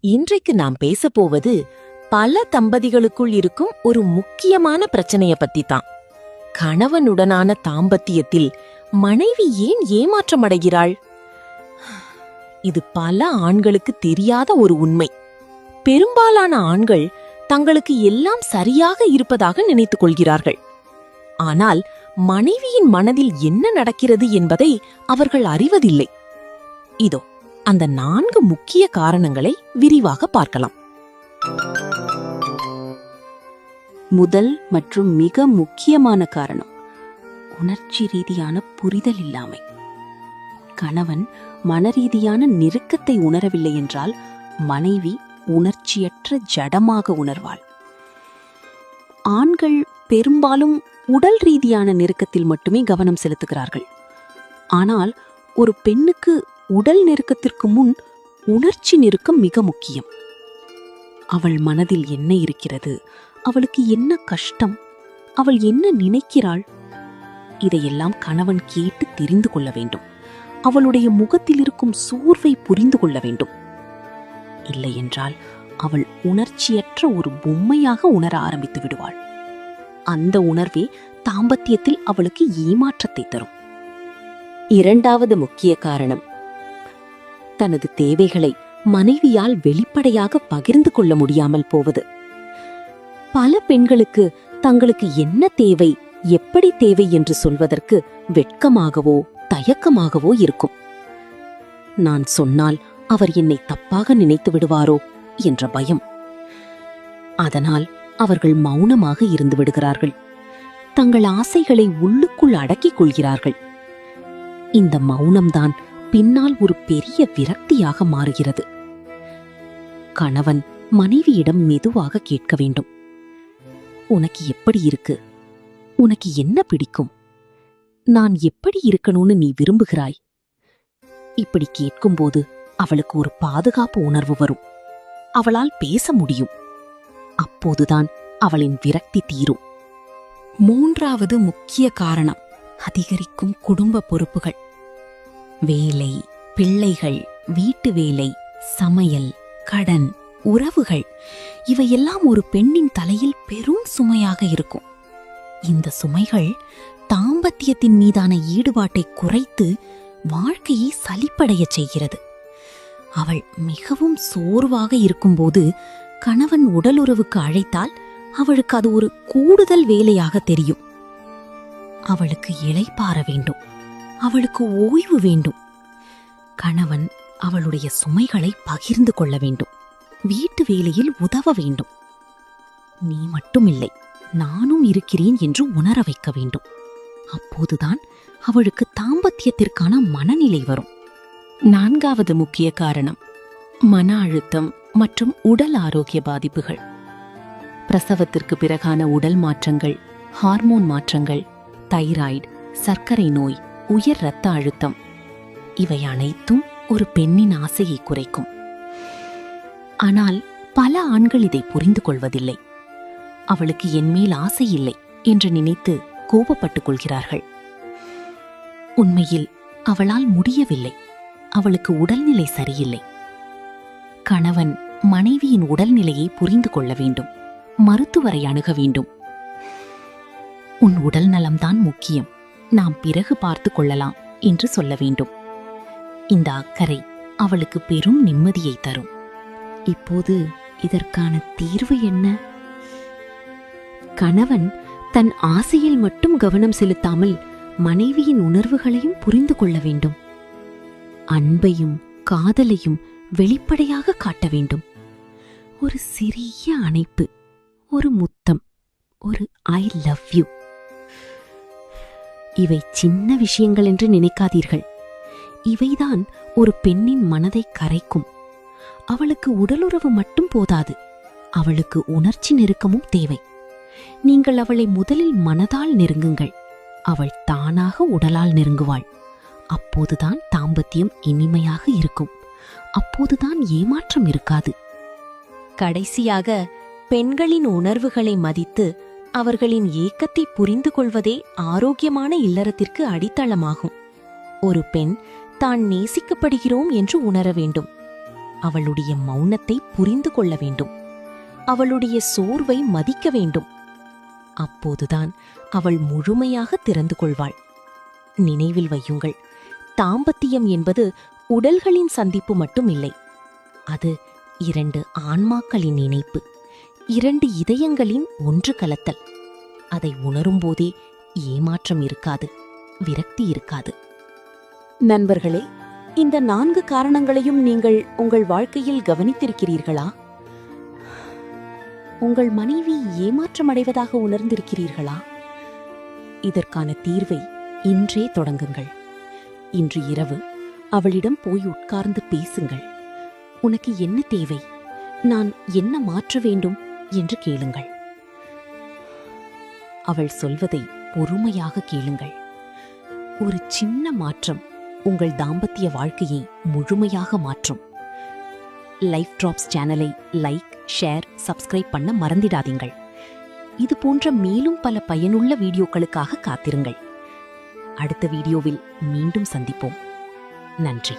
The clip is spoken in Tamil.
இன்றைக்கு நாம் பேசப்போவது பல தம்பதிகளுக்குள் இருக்கும் ஒரு முக்கியமான பிரச்சனைய பத்தி தான். கணவனுடனான தாம்பத்தியத்தில் மனைவி ஏன் ஏமாற்றமடைகிறாள்? இது பல ஆண்களுக்கு தெரியாத ஒரு உண்மை. பெரும்பாலான ஆண்கள் தங்களுக்கு எல்லாம் சரியாக இருப்பதாக நினைத்துக் கொள்கிறார்கள். ஆனால் மனைவியின் மனதில் என்ன நடக்கிறது என்பதை அவர்கள் அறிவதில்லை. இதோ அந்த 4 முக்கிய காரணங்களை விரிவாக பார்க்கலாம். முதல் மற்றும் மிக முக்கியமான காரணம் உணர்ச்சி ரீதியான புரிதல் இல்லாமை. கணவன் மனரீதியான நெருக்கத்தை உணரவில்லை என்றால் மனைவி உணர்ச்சியற்ற ஜடமாக உணர்வாள். ஆண்கள் பெரும்பாலும் உடல் ரீதியான நெருக்கத்தில் மட்டுமே கவனம் செலுத்துகிறார்கள். ஆனால் ஒரு பெண்ணுக்கு உடல் நெருக்கத்திற்கு முன் உணர்ச்சி நெருக்கம் மிக முக்கியம். அவள் மனதில் என்ன இருக்கிறது, அவளுக்கு என்ன கஷ்டம், அவள் என்ன நினைக்கிறாள், இதையெல்லாம் கணவன் கேட்டு தெரிந்து கொள்ள வேண்டும். அவளுடைய முகத்தில் இருக்கும் சோர்வை புரிந்து கொள்ள வேண்டும். இல்லையென்றால் அவள் உணர்ச்சியற்ற ஒரு பொம்மையாக உணர ஆரம்பித்து விடுவாள். அந்த உணர்வே தாம்பத்தியத்தில் அவளுக்கு ஏமாற்றத்தை தரும். இரண்டாவது முக்கிய காரணம் தனது தேவைகளை மனைவியால் வெளிப்படையாக பகிர்ந்து கொள்ள முடியாமல் போவது. பல பெண்களுக்கு தங்களுக்கு என்ன தேவை, எப்படி தேவை என்று சொல்வதற்கு வெட்கமாகவோ தயக்கமாகவோ இருக்கும். நான் சொன்னால் அவர் என்னை தப்பாக நினைத்து விடுவாரோ என்ற பயம். அதனால் அவர்கள் மௌனமாக இருந்து விடுகிறார்கள். தங்கள் ஆசைகளை உள்ளுக்குள் அடக்கிக் கொள்கிறார்கள். இந்த மௌனம்தான் பின்னால் ஒரு பெரிய விரக்தியாக மாறுகிறது. கணவன் மனைவியிடம் மெதுவாக கேட்க வேண்டும். உனக்கு எப்படி இருக்கு? உனக்கு என்ன பிடிக்கும்? நான் எப்படி இருக்கணும்னு நீ விரும்புகிறாய்? இப்படி கேட்கும்போது அவளுக்கு ஒரு பாதுகாப்பு உணர்வு வரும். அவளால் பேச முடியும். அப்போதுதான் அவளின் விரக்தி தீரும். மூன்றாவது முக்கிய காரணம் அதிகரிக்கும் குடும்ப பொறுப்புகள். வேலை, பிள்ளைகள், வீட்டு வேலை, சமையல், கடன், உறவுகள், இவையெல்லாம் ஒரு பெண்ணின் தலையில் பெரும் சுமையாக இருக்கும். இந்த சுமைகள் தாம்பத்தியத்தின் மீதான ஈடுபாட்டை குறைத்து வாழ்க்கையை சலிப்படையச் செய்கிறது. அவள் மிகவும் சோர்வாக இருக்கும்போது கணவன் உடலுறவுக்கு அழைத்தால் அவளுக்கு அது ஒரு கூடுதல் வேலையாக தெரியும். அவளுக்கு இளைப்பாற வேண்டும், அவளுக்கு ஓய்வு வேண்டும். கணவன் அவளுடைய சுமைகளை பகிர்ந்து கொள்ள வேண்டும், வீட்டு வேலையில் உதவ வேண்டும். நீ மட்டுமில்லை, நானும் இருக்கிறேன் என்று உணர வைக்க வேண்டும். அப்போதுதான் அவளுக்கு தாம்பத்தியத்திற்கான மனநிலை வரும். நான்காவது முக்கிய காரணம் மன அழுத்தம் மற்றும் உடல் ஆரோக்கிய பாதிப்புகள். பிரசவத்திற்கு பிறகான உடல் மாற்றங்கள், ஹார்மோன் மாற்றங்கள், தைராய்டு, சர்க்கரை நோய், உயர் இரத்த அழுத்தம், இவை அனைத்தும் ஒரு பெண்ணின் ஆசையை குறைக்கும். ஆனால் பல ஆண்கள் இதை புரிந்து கொள்வதில்லை. அவளுக்கு என்மேல் ஆசை இல்லை என்று நினைத்து கோபப்பட்டுக் கொள்கிறார்கள். உண்மையில் அவளால் முடியவில்லை. அவளுக்கு உடல்நிலை சரியில்லை. கணவன் மனைவியின் உடல்நிலையை புரிந்து கொள்ள வேண்டும். மருத்துவரை அணுக வேண்டும். உன் உடல் நலம்தான் முக்கியம், நாம் பிறகு பார்த்து கொள்ளலாம் என்று சொல்ல வேண்டும். இந்த அக்கறை அவளுக்கு பெரும் நிம்மதியை தரும். இப்போது இதற்கான தீர்வு என்ன? கணவன் தன் ஆசையில் மட்டும் கவனம் செலுத்தாமல் மனைவியின் உணர்வுகளையும் புரிந்து கொள்ள வேண்டும். அன்பையும் காதலையும் வெளிப்படையாக காட்ட வேண்டும். ஒரு சிறிய அணைப்பு, ஒரு முத்தம், ஒரு ஐ லவ் யூ. இவை சின்ன விஷயங்கள் என்று நினைக்காதீர்கள். இவைதான் ஒரு பெண்ணின் மனதை கரைக்கும். அவளுக்கு உடலுறவு மட்டும் போதாது, அவளுக்கு உணர்ச்சி நெருக்கமும் தேவை. நீங்கள் அவளை முதலில் மனதால் நெருங்குங்கள். அவள் தானாக உடலால் நெருங்குவாள். அப்போதுதான் தாம்பத்தியம் இனிமையாக இருக்கும். அப்போதுதான் ஏமாற்றம் இருக்காது. கடைசியாக பெண்களின் உணர்வுகளை மதித்து அவர்களின் ஏக்கத்தை புரிந்து கொள்வதே ஆரோக்கியமான இல்லறத்திற்கு அடித்தளமாகும். ஒரு பெண் தான் நேசிக்கப்படுகிறோம் என்று உணர வேண்டும். அவளுடைய மௌனத்தை புரிந்து கொள்ள வேண்டும். அவளுடைய சோர்வை மதிக்க வேண்டும். அப்போதுதான் அவள் முழுமையாக திறந்து கொள்வாள். நினைவில் வையுங்கள், தாம்பத்தியம் என்பது உடல்களின் சந்திப்பு மட்டும் இல்லை. அது 2 ஆன்மாக்களின் இணைப்பு, 2 இதயங்களின் ஒன்று கலத்தல். அதை உணரும்போதே ஏமாற்றம் இருக்காது, விரக்தி இருக்காது. நண்பர்களே, இந்த 4 காரணங்களையும் நீங்கள் உங்கள் வாழ்க்கையில் கவனித்திருக்கிறீர்களா? உங்கள் மனைவி ஏமாற்றமடைவதாக உணர்ந்திருக்கிறீர்களா? இதற்கான தீர்வை இன்றே தொடங்குங்கள். இன்று இரவு அவளிடம் போய் உட்கார்ந்து பேசுங்கள். உனக்கு என்ன தேவை, நான் என்ன மாற்ற வேண்டும் என்று கேளுங்கள். அவள் சொல்வதை பொறுமையாக கேளுங்கள். ஒரு சின்ன மாற்றம் உங்கள் தாம்பத்திய வாழ்க்கையை முழுமையாக மாற்றும். லைஃப் டிராப்ஸ் சேனலை லைக், ஷேர், சப்ஸ்கிரைப் பண்ண மறந்திடாதீங்கள். இது போன்ற மேலும் பல பயனுள்ள வீடியோக்களுக்காக காத்திருங்கள். அடுத்த வீடியோவில் மீண்டும் சந்திப்போம். நன்றி.